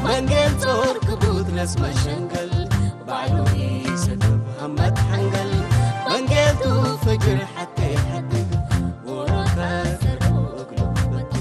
منجل تورك بودلس مشنجل بعلوي سدب همت حنجل منجل فجر حتى يحدد وراك سروق لقبت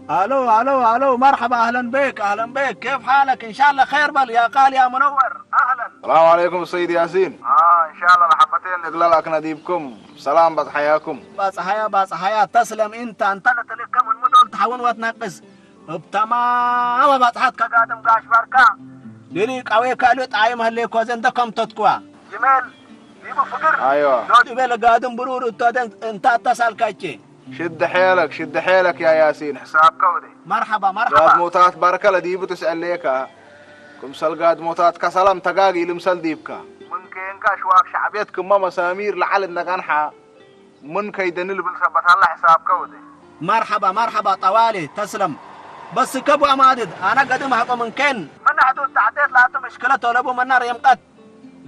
الو مرحبا اهلا بك كيف حالك ان شاء الله خير بل يا قال يا منور اهلا. السلام عليكم السيد ياسين. ان شاء الله لحبتين نقللك نديبكم سلام بس حياكم بس حياة تسلم انت لك كم المدن تحاول وتنقص بتمام بصحتك قادم قاش بركة ليك قوي كالوت عايم هليك وزن دكم تتكوا جمال ديبو فقر ايوه لو ديبل قادم برور انت اتصل كايتشي شد حيلك يا ياسين حساب كودي مرحبا قاد موتات بركة لديبو تسأل ليك كم سل قاد موتات كسلام تقاقي لمسل ديبك ممكن كاشواك شعبيتكم ما مسامير لعل النقنحة من كيدن اللي بنثبت الله حساب كودي مرحبا طوالي تسلم بس كبو امادد انا قدم حقو من كن من حدود تعديت لا مشكلة طلبوا من نار يمقت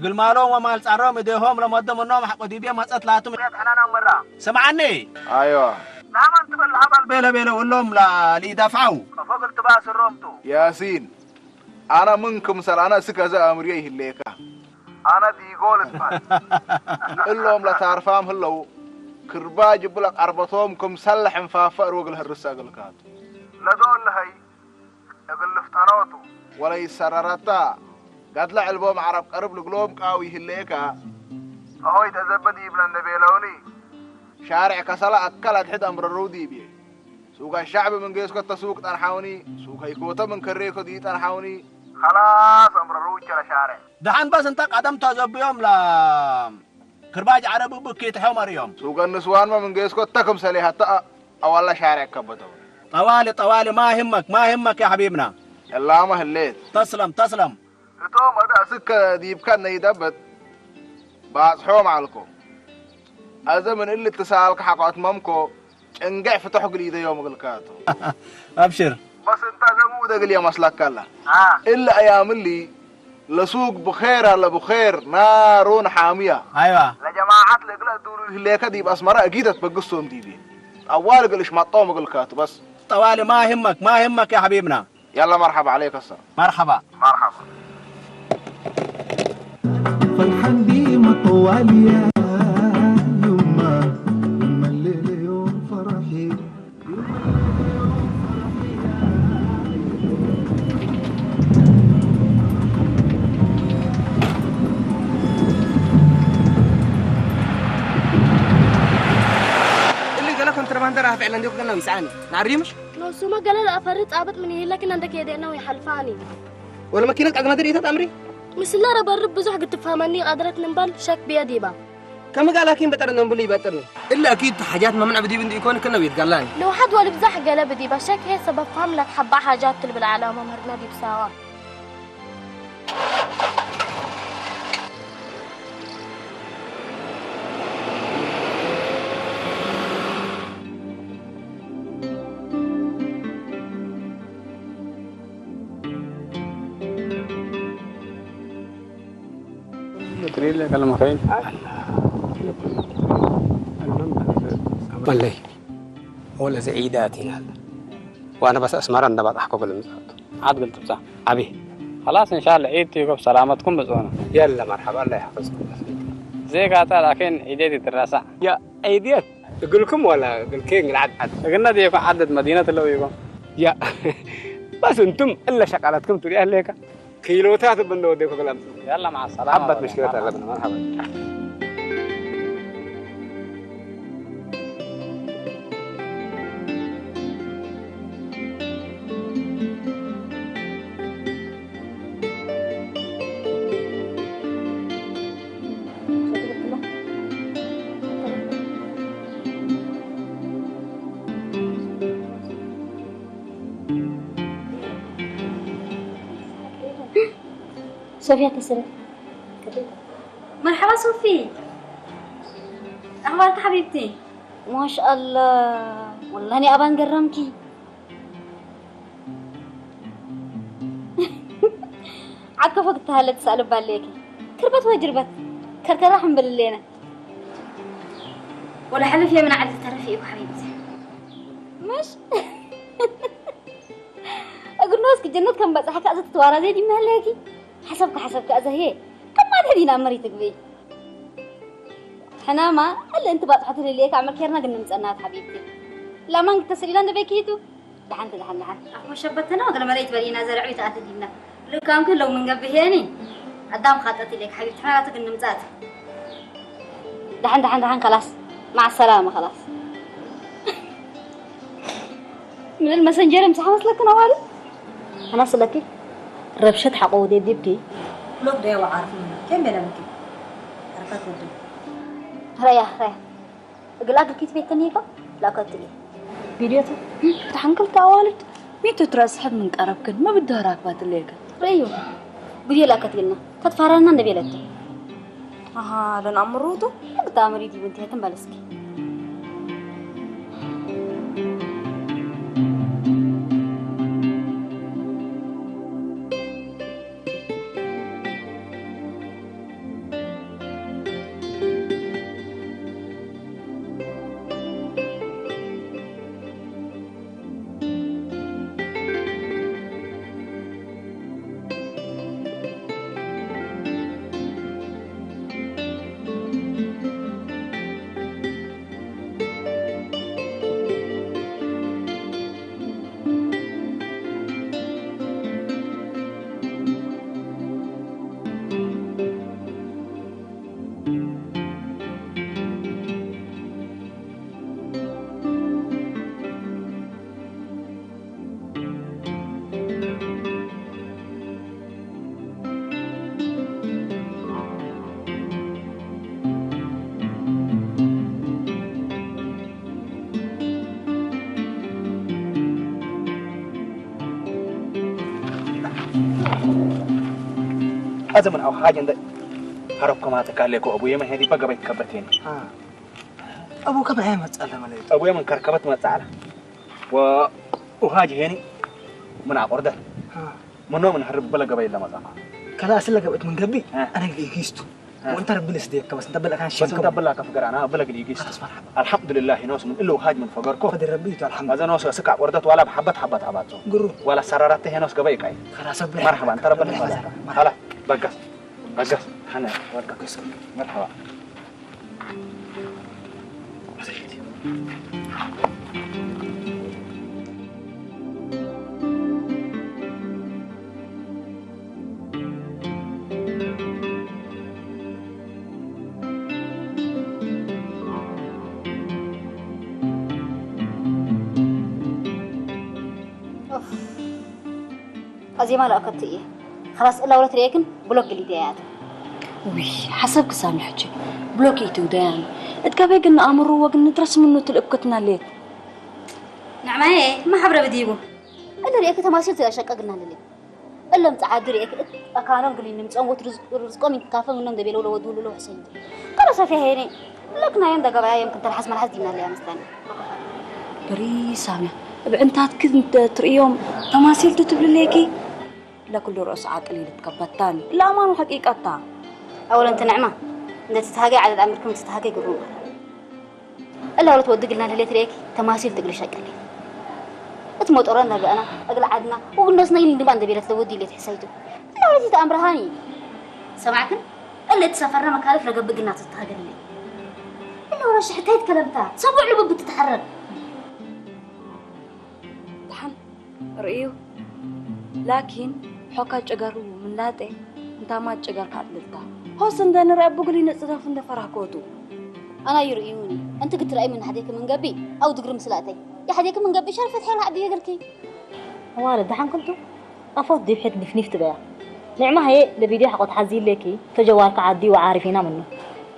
قل مالهم ومال صاروم يديهم لمدم النوم حقو ديبيا مسأت لا انا مرة سمعني ايوه لا ما انت بالعبل بيلا ولهم لا ليدفعوا فقلت باس الرومتو ياسين انا منكم سل انا سكزا امريه الليك انا دي قول اسمع اللهم لا تعرفام هلو كرباج بلق اربطومكم سلح مفافر وقل هالرساق الكات لا دول هي اقل فتنوتو ولا يسررتا قد لا البوم عرب قرب لقلوم قاوي هليكا اهو يتزبد يبن النبيلوني شارع كسلا اكلت حد امر الرودي بيه سوق الشعب من قيسكو تسوق تنحاوني سوق هيكوتا من كريكو دي تنحاوني خلاص امر الروج على شارع دحين بس انت قدم تزبيهم لا كرباج عربي بكيت حمر يوم سوق النسوان ما من قيسكو تكم سلي حتى اولا شارع كبتو طوالي ما همك يا حبيبنا يلا ما هليت تسلم توم هذا سكة ديب كان يدبت بعض حوم عليكم أزمن اللي اتصالك حقات مامكو انقع فتح قليده يوم قلكاتو أبشر بس انت زمودة قليا مسلك الله إلا أيام اللي لسوق بخير هلا بخير نارون حامية أيوة لجماعات لقلا دولو اللي ديب أسمراء أكيد تبقصهم ديبي أول قلش مطوم قلكاتو بس طوالي ما همك يا حبيبنا يلا مرحبا عليك السلام مرحبا فرحان بيما طوالي يما الليل يوم فرحي أنت راح فعلا ديك قلنا ويسعني نعريمش لو سوما قال لا أفرط أبد من هي لكن عندك يدينا ويحلفاني ولا ماكينة أقنا دريتها تأمري مثل لا رب الرب بزح قد تفهمني قدرت نبال شك بيدي با كم قال لكن بتر نبلي بترني إلا أكيد حاجات ما منع بدي بندي يكون كنا ويتقلاني لو حد ولا بزح قال بدي بشك هي سبب فهم لك حبة حاجات اللي بالعالم ومرنا دي بساوا تريد لك كلام خير والله ولا زعيداتنا وانا بس اسمع ان بعد احكوا بالمزاد عاد قلت بصح ابي خلاص ان شاء الله عيد تيجوا بسلامتكم بزونا يلا مرحبا الله يحفظكم زي قاعد لكن ايديتي الدراسه يا ايديت اقول لكم ولا اقول كين العدد قلنا دي يكون عدد مدينه اللي يكون يا بس انتم الا شغلتكم تري اهلك كيلوتات بندو ديكو كلام يلا مع السلامه حبت مشكلتها لبنا مرحبا صوفيا تسرق مرحبا صوفي أخبارك حبيبتي؟ ما شاء الله والله اني ابان قرمكي عكا فوق تهلا تسألوا بالليكي كربت وجربت كركرة حنبل اللينا ولا حلف يا من عدل ترفيق حبيبتي مش اقول ناسك جنات كم بس حكا ازت توارا زي دي مهلاكي حسبك ازهي كم ما تهدينا مريتك بي حنا ما الا انت بقى تحط لي ليك عمل كيرنا قلنا نسألناها حبيبتي لا ما انت تسري لنا بكيتو دحنت أخو شبتنا وقال ما لقيت برينا زرعي تأتدينا لو كان كل لو من قبهيني قدام خاطتي لك حبيبتي حنا قلنا مزات دحن خلاص مع السلامة خلاص من الماسنجر امسح وصلك نوالي انا صلكي ربشت حقودي ديبكي لوك ده وعارفين كم بلا مكي عرفت ودو ريح اقلاك الكيت بيت تنيكو لا كتلي فيديوته تحنكل تعوالد ميتو تراس حد من قربكن ما بده راكبات الليك ريو بدي لا كتلنا كتفارنا النبي لته لن أمروتو قدام ريدي بنتي تنبلسكي هذا من أو حاجة عند هربكم هتكاليكو أبويا من هذه بقى بيتكبتين أبوك بعين مسألة مليت أبويا من كركبت مسألة وهاجي هني من عقرده منو من هرب بلا قبيل لما زعما كذا أصلا قبت من قبي أنا اللي جيستو وأنت رب لسديك بس أنت بلا كان شيء بس أنت بلا كفقر أنا بلا قلي جيست الحمد لله نوس من إلا وهاج من فقركو فدي ربيته الحمد هذا نوس سكع وردت ولا بحبت عباتو قرو ولا سررت هنوس قبي كاي خلاص مرحبا أنت رب لله هلا بقى حنا ورقة مرحبا أزيما لا أكتر إيه خلاص إلا ولا تريكن بلوك اللي ديات وي حسب كسامي حجي بلوكي تودان اتكابي قلنا أمرو وقلنا ترس منه تلقتنا ليه نعم إيه ما حبر بديبو أنا ريك تماثيل تأشك قلنا للي إلا متعاد ريك أكانوا قلنا متأموت رزقهم من كافة منهم دبيلو لو ودولو لو حسين قالوا سافي هيني لكن هاي عندك قبعة يمكن ترحس من حزدنا اللي أمستاني بري سامي بعنتات كنت تريهم تماثيل تتبل ليكي لا كل رأس عاقلي لتكبتان لا ما حقيقة تا أولا أنت نعمة أنت تتهاجي عدد أمركم تتهاجي قروب إلا ولا تودق لنا اللي تريكي تماثيل تقل شكلي أتموت أرانا بأنا أقل عدنا والناس نايلين دبان دبيلة تودي اللي تحسيته إلا ولا تتأمر هاني سمعكن اللي تسافرنا مكالف لقبق الناس تتهاجي لي إلا ولا شحتيت كلامتها سبع لبب بتتحرك دحن رأيو لكن حكا جقرو من لاتي انتا ما جقر كاتلتا هوس اندان رأي بقولي نتصرف اند فرحكوتو أنا يرؤيوني أنت قلت رأي من حديك من قبي أو دقر مسلاتي يا حديك من قبي شرفت حيل عدي يقركي والد دحن كنتو أفضل دي بحيث نفنيف تبايا نعمة هي لبيدي حقود حزين ليكي فجوارك عادي وعارفينا منه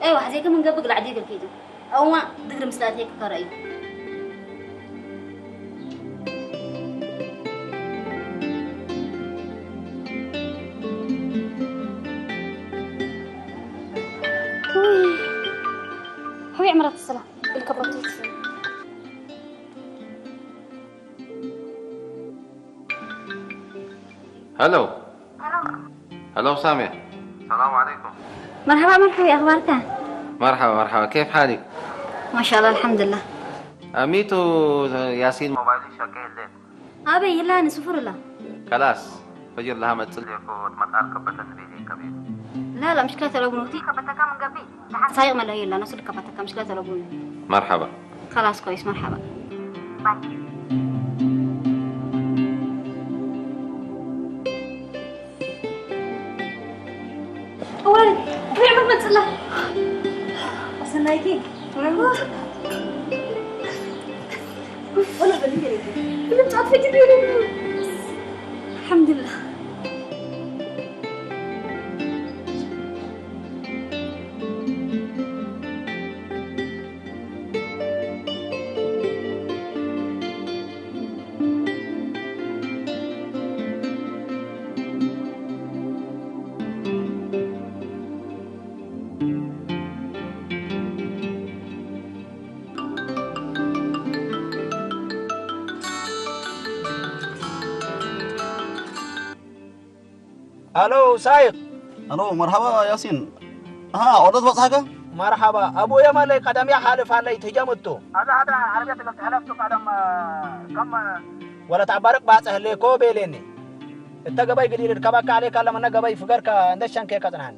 أيوة حديك من قبي قل عدي يقركي أو ما دقر مسلاتي هيك كرأي هوي عمرت الصلاة الكبرتوت هلو هلو سامية السلام عليكم مرحبا يا أخبارك مرحبا كيف حالك؟ ما شاء الله الحمد لله أميتو ياسين موبايلي شكيه الليل أبي يلا نسفر الله خلاص فجر لها متصل يكون مطار كبت النبيلي كبير لا مشكلة تلقوني كبتك من قبل لحد سايق ما له إلا نصل كبتك مشكلة تلقوني مرحبا خلاص كويس مرحبا باي ولد في عمر ما تصلح أصنعيكي ولا بلي اللي بتعطفي كبيرة الحمد لله الو سايق الو مرحبا ياسين عرضت بصحك مرحبا ابو يا مالي قدم يا حالف علي تجمتو هذا عربية اللي حلفته قدم كم ولا تعبرك باصه ليكو بيليني انت قباي قليل ركبك عليك لما انا قباي فقرك اندشان كيك صنعان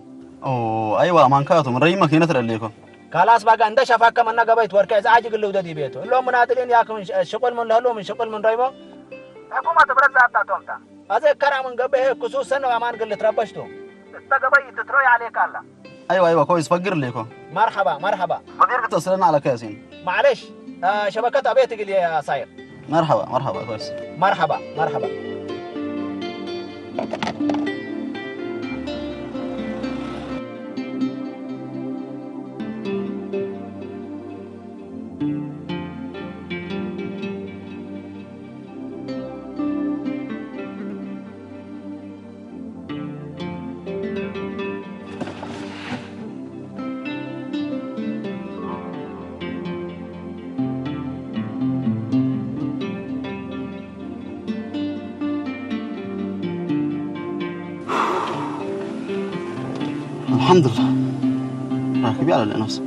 ايوه مانكاتو من ري ماكينه ترليكو خلاص بقى انت شفاك من قباي تورك ازعاج قلو ددي بيتو لو مناطلين ياكم شغل من لهلو من شغل من ريمو حكومة برزة بتاعتهم هذا كرام من قبه خصوصا وامان قل تربشتو انت قبي تتروي عليك الله ايوه كويس فقر ليكو مرحبا مدير اتصلنا على كاسين معلش شبكة ابيت قل يا سايق مرحبا كويس مرحبا الحمد لله راكبي على الانوس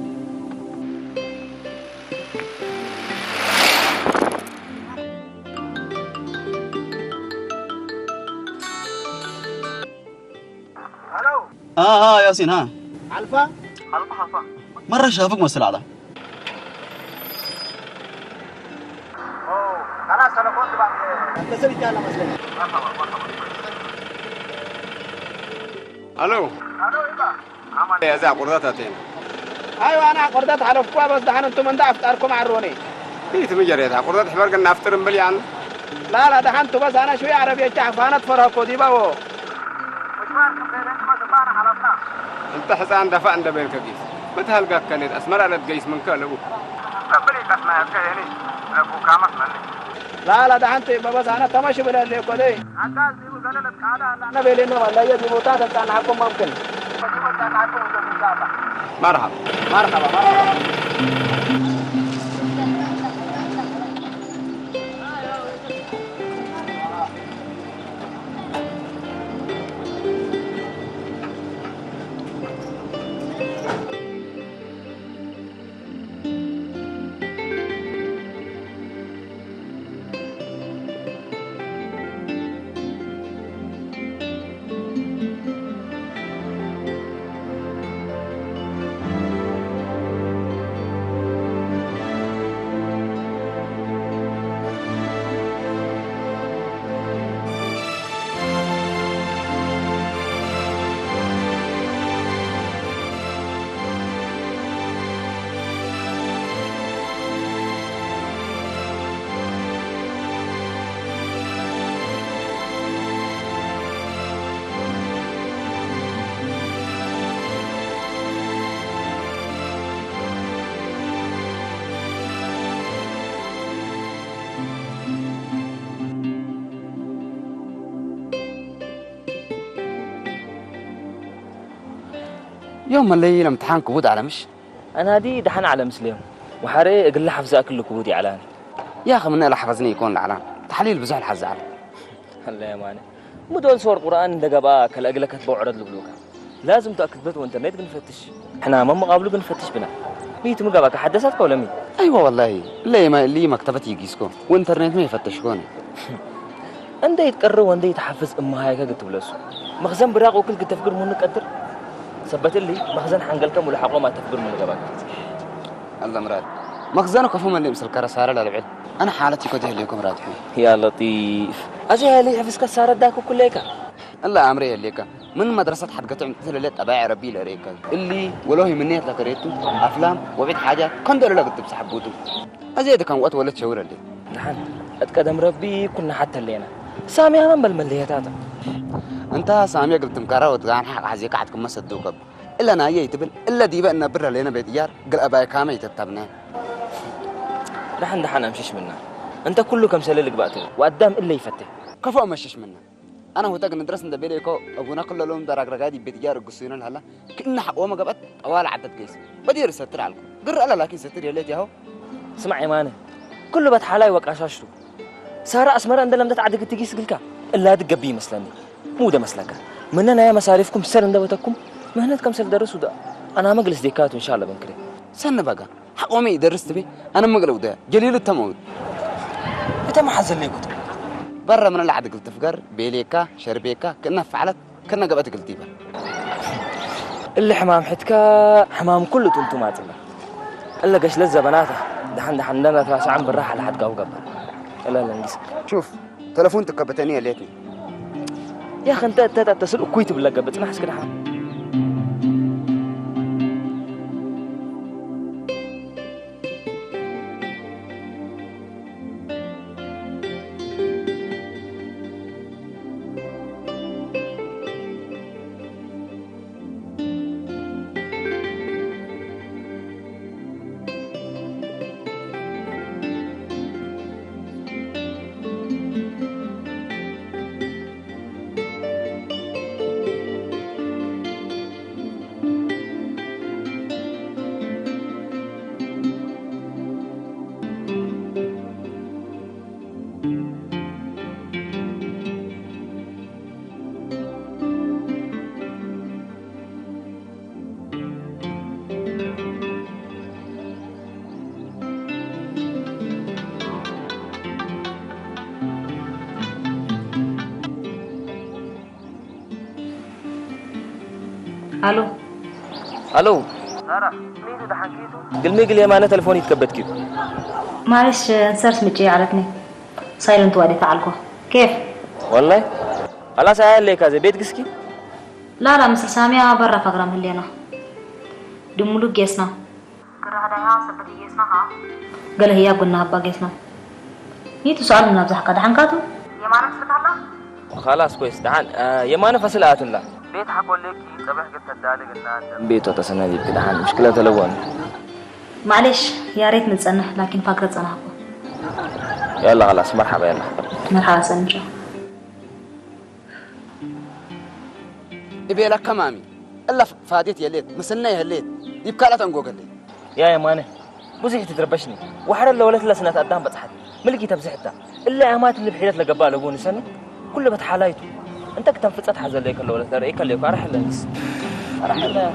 الو ياسين الفا مرة شافك مسألة على خلاص انا كنت بعد اتصل بي على مسألة الو عمل يا زع قرداتين ايوه انا قردات على فكوا بس دحين انتم من ضعف اركم عروني هي تمجريتها قردات حبر قلنا افترم بليان لا دحنتو بس انا شويه عربيه تعفانت فرهكو ديباو انت حسان دفع عند بينك قيس متى هلقاك كانت اسمر على القيس من كلبو قبلي قسمه يعني لابو كامس مني لا دحنتو بس انا تمشي بلا اللي كودي عدال دي وزلت قاعده انا بيلينو ولا يدي بوتات كان حكم ممكن مرحبا يوم الليل امتحان كبود على مش انا دي دحن على مسلم وحري اقول له حفظ اكل كبودي علان يا اخي من حفظني يكون العلان تحليل بزح الحزعل الله يا ماني مدول صور قران دقبا كل اقلك تبعرض لبلوك لازم تاكد بيت وانترنت بنفتش احنا ما مقابله بنفتش بنا ميت مقابك حدثتك ولا مين ايوه والله اللي مكتبتي يقيسكم وانترنت ما يفتشكون انده يتقرر وانده يتحفز امها هيك قلت بلسو مخزن براق وكل قد تفكر منك قدر ثبت لي مخزن حنقلكم ولا حقه ما تفكر من قبل الله مراد مخزنك فهم اللي مسل كرساره للعلم انا حالتي كده ليكم راجحين يا لطيف اجي لي حفظ كساره داك كليك الله امري ليك من مدرسه حد قطع مثل اللي تبع ربي لريك اللي ولو هي مني ذكريته افلام وبيت حاجات كان دول لا كنت بسحبوته ازيد كان وقت ولا تشاور لي نحن اتقدم ربي كنا حتى اللينا سامي انا بالمليات هذا انت سامي قلت مكاره وتغان حق حزيك عندكم ما صدقوا الا انا يتبل الا دي بقى نبر لنا بيديار قال اباي كامي يتبتبنا نحن امشيش منا انت كله كم سللك بقى وقدام الا يفتح كفو امشيش منا انا هو تاق ندرس ند بيليكو ابونا كل لهم درغرغادي بيديار قصينا لهلا كنا حق وما قبت اوال عدد قيس بدير ستر عليكم قر الا لكن ستر يا ليت ياهو اسمع ايمانه كله بات حلاي وقاشاشتو ساره اسمر عند لم تعدق تقيس قلكا الا تقبي مسلني مو ده مسلكه مننا يا مصاريفكم سر ندوتكم مهنتكم سر درسوا ده انا مجلس ديكات ان شاء الله بنكري سن بقى حقومي درست بي انا مقلو ده جليل التموت انت ما حزن لي كتب برا من اللي عاد قلت فقر بيليكا شربيكا كنا فعلت كنا قبت قلتي بقى اللي حمام حتكا حمام كله تنتمات الله الا قش لزه بناته دحن لنا فاس عم بالراحه لحد قاو قبل لا نقيس شوف تلفون تكبتني ليتني يا اخي انت تتصل كويت بالله قبت ما حس كده الو ساره مين ده حكيته قل يا مانا تليفوني يتكبت كيف معلش انسرت متجي علتني سايلنت وادي فعلكو كيف والله خلاص هاي اللي كذا بيت قسكي لا مثل سامية برا فقرة ملينا دمولو جيسنا قرر هذا سبتي جيسنا ها قال هي قلنا هبا جيسنا نيتو سؤال نبزح كده حنكاتو يمانة فتح الله خلاص كويس دحان يمانة فصلات الله بيت حقول لك صباح قلت الدالي قلنا بيتو تسنى دي دحان مشكلة تلون معلش يا ريت نتسنح لكن فاكرة سنحكو يلا خلاص مرحبا يلا مرحبا سنجا إبي لك كمامي إلا فاديت يليت مسنة يليت يبكى لا تنقو قلي يا يمانة بوزي تتربشني وحر اللي ولت لسنة قدام بتصحت ملكي تمسحتها إلا أمات اللي بحيلت لقبال أبوني سنة كله بتحالايته أنت كتنفتت حزن ليك اللي ولت لرأيك اللي يقارح اللنس أرح الله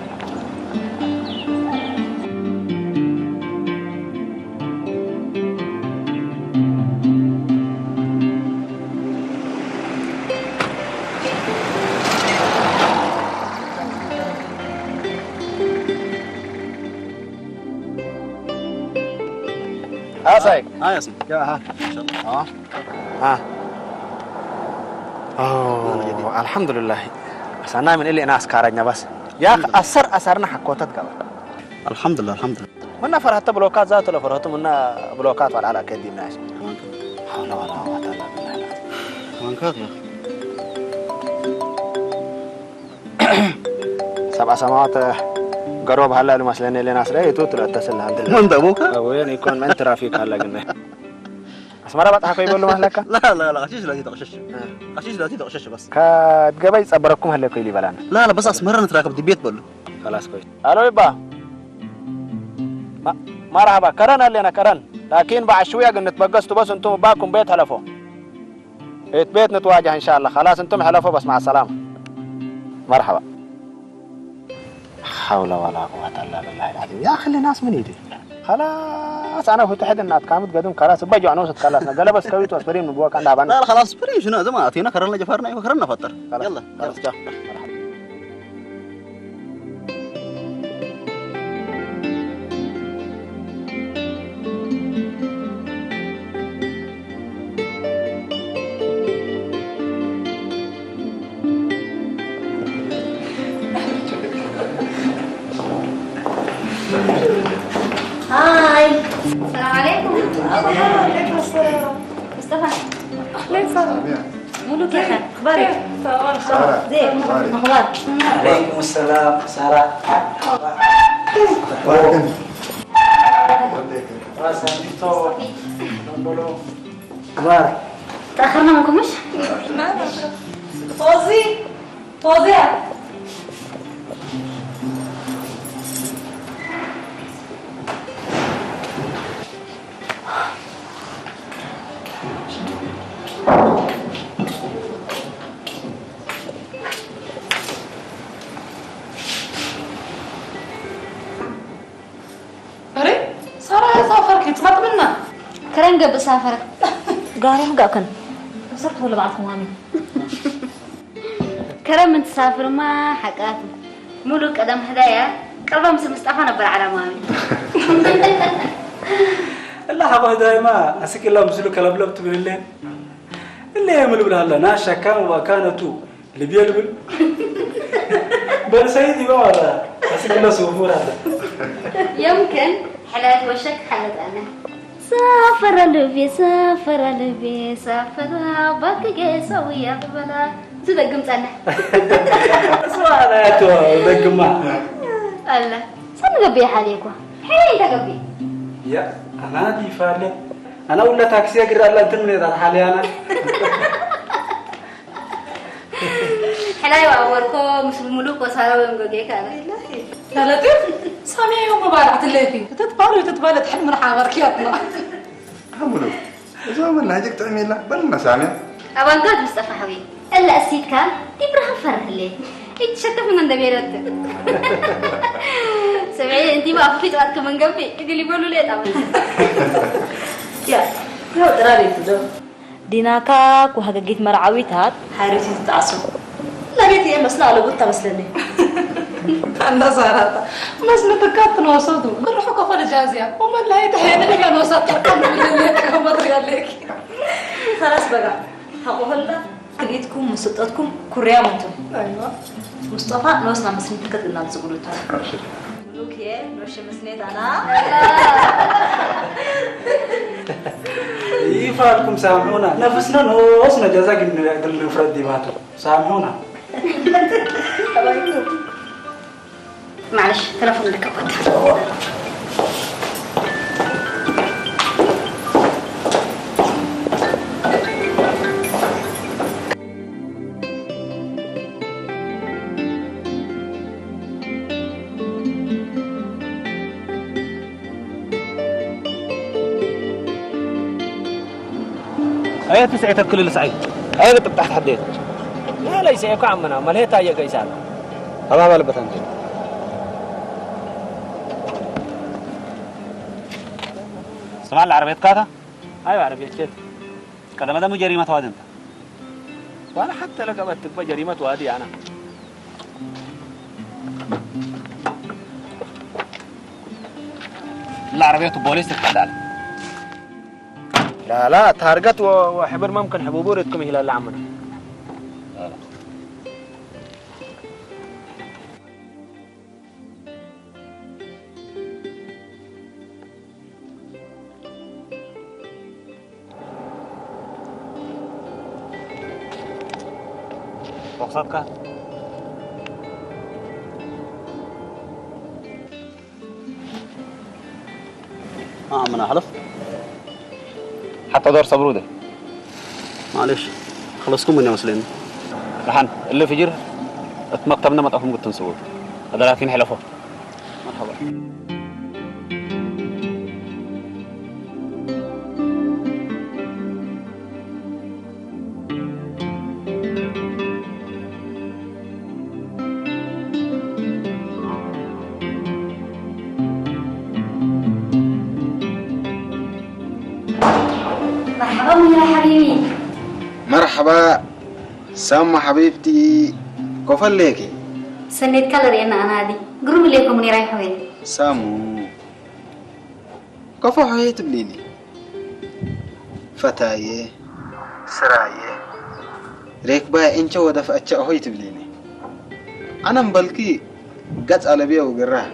صايق يا اسم يا ها ان شاء الله الحمد لله بس انا من اللي انا اسكارني بس يا اخي اثرنا حكوتت قبل الحمد لله منا فرحت بلوكات ذات ولا فرحت منا بلوكات ولا على كدي ماشي حول ولا قوه الا بالله كمان كاك يا سبع سماوات قرب هلا المسلين اللي ناس رأيتوا تلاتسل الحمد لله من دبوكا وين يكون من ترافيك هلا قلنا اسمرا بتحكوا يقول له مهلكه لا غشيش لا تغشش غشيش لا تغشش بس كتجبي صبركم هلا كيلي بلانا لا بس اسمرا نتراكب دي بيت بقول خلاص كويس الو يبا مرحبا كرن اللي انا كرن لكن بعد شويه قلنا تبقستوا بس انتم باكم بيت حلفوا بيت نتواجه ان شاء الله خلاص انتم حلفوا بس مع السلامه مرحبا حول ولا قوة إلا بالله العظيم يا أخي الناس من يدي خلاص أنا هو تحد الناس كامت قدم خلاص بيجوا عنوسة خلاص قال بس كويت واسبرين من بواك عندها بنا لا خلاص بريم شنو زمان أعطينا كررنا جفرنا وكررنا فتر يلا خلاص جا هاي السلام عليكم وعليكم السلام مصطفى ليه صار مولوك يا خان اخبارك زين اخبارك عليكم السلام سارة اخبارك تاخرنا منكم مش فوزي كرن قبل سافرك قاري مقاكن صرت ولا بعض خوامي كرم من تسافر ما حكاته ملوك قدم هدايا قلبه مصطفى نبر على مامي الله حبا هدايا ما أسك الله مسلو كلام لب تقول لين اللي يعمل بلا الله ناشا كان وكانتو اللي بيلبل بل سيدي ما ولا أسك الله سوفور هذا يمكن حلات وشك حلت أنا سافر لبي سافر بقى سويا بلا تدقمت أنا سؤال يا تو دقما الله سنقبي حاليكوا حين تقبي يا أنا دي فعلا أنا ولا تاكسي أقدر الله تمني ذا حالي أنا حلاوة أوركم مش الملوك وصاروا يمجوجيك أنا لا سامي يوم مبارعة الليفي تتبالي تحل من حاغركياتنا حملو إذا من هاجك تعمل له بلنا سامي أبانقاد مصطفى حبيبي إلا أسيد كان إبراهيم فرح لي يتشتف من دميرت سمعي أنتي ما أفيد وقتك من قبلي يقول لي بقولوا لي طبعا يا لو ترى تدو ديناكاك وهججيت مرعويتها حارتي تتعصب لا بيتي مسنا على قطة مسلني أنا زارتا مسنا تكاتنا وصدو كل حكوا فل جازية وما لا يتحين اللي كانوا صدق كم من اللي كانوا مدري عليك خلاص بقى هقولها كريتكم مسطتكم كريامتم أيوة مصطفى نوصنا مسني تكت لنا تزغلوتها ملوك يا نوش مسنيت أنا يفعلكم سامحونا نفسنا نوصنا جزاك الفرد ديماتو سامحونا معلش تلفون لك هي تسعة كل السعيد هي تحت حديت لا ليس يا عمنا ما هي تايا قيسان هذا ما لبث انت سمع العربية كذا ايوه عربية كذا كذا ما دام جريمة واد انت وانا حتى لك تبقى جريمة وادي انا العربية بوليس تتحدى لا تارجت وحبر ممكن حبوبورتكم هلال العمنا رخصتك عمنا حلف حتى دور صبروده معلش خلصكم من يا مسلمين رحن اللي في جير مكتبنا ما تقفهم قلت نسوي هذا لكن حلفه مرحبا يا حبيبي مرحبا سامة حبيبتي كفل ليكي سنيت كالري أنا هذه قرب ليكم مني رايح وين سامو كفو هي تبليني فتاية سراية ريكبا إنشا ودفع أتشا هي تبليني أنا مبلكي قد على بيه وقراه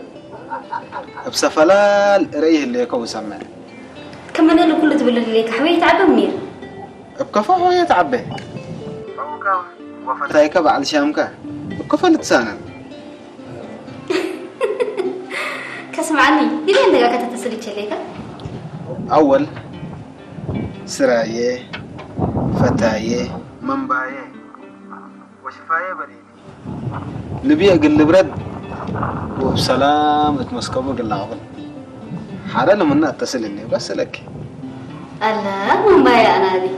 بسفلال ريه اللي يكو سمع كمان اللي كله تقول لك حبيبي تعبى منير بكفى هو يتعبى وفتايك بعد شامك بكفى لتسانا كسمعني دي مين دقاك تتصلي شليك أول سراية فتاية منباية وشفاية بريدي نبي أقل برد وبسلام اتمسكبوا قل عظم حالا منا اتصل إني بس لك الله منباية أنا دي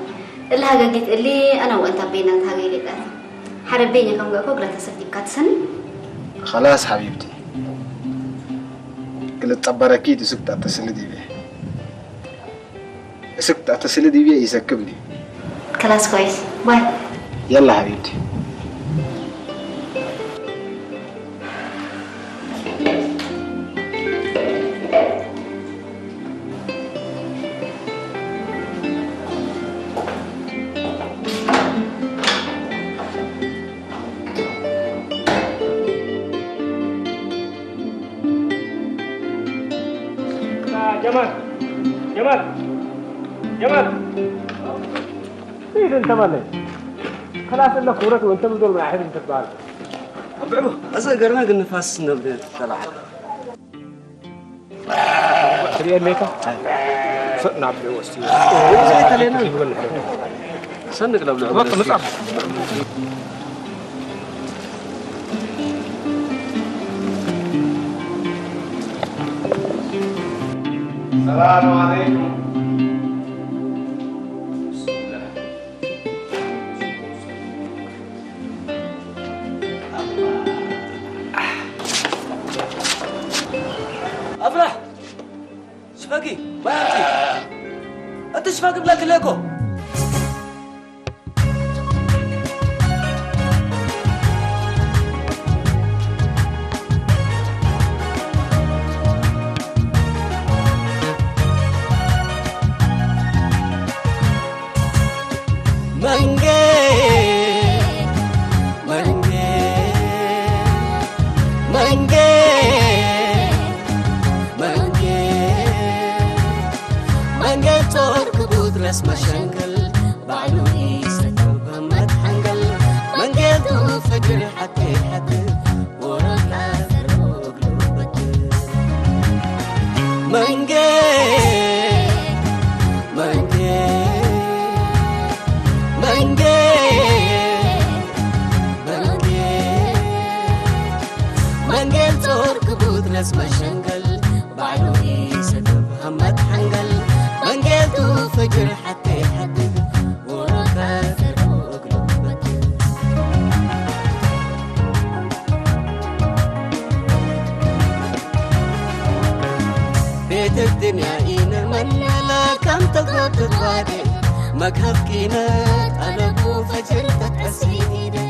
اللي هاجت اللي أنا وأنت بينا هاجي لي ده حربيني كم جاكو قلت سفتي كاتسن خلاص حبيبتي قلت تباركي تسكت اتصل دي بيه سكت اتصل دي بيه يسكبني خلاص كويس باي يلا حبيبتي جمال إيه أنت مالك خلاص إلا كورك وأنت بدور من أحد أنت تبارك أبعو أصلا قرنا قلنا فاس نبدأ صراحة تري أمريكا فقنا عبد الوستي زي تلينا صندق لو لعب السلام عليكم أفرح شفاقي ما يعطي أنت شفاقي بلاك ليكو Mangen tor درس مشنقل بعلوي سكب همت حنقل من قلتو فجر حتى حتى ورقا ثروق لوبت من قلتو ركبو درس مشنقل بعلوي سكب همت حنقل من قلتو فجر حتى حتى ورقا ثروق لوبت بيت الدنيا إينا من لا كم تقوت تقوادي مكهف كينات ألقو فجر تتأسيدي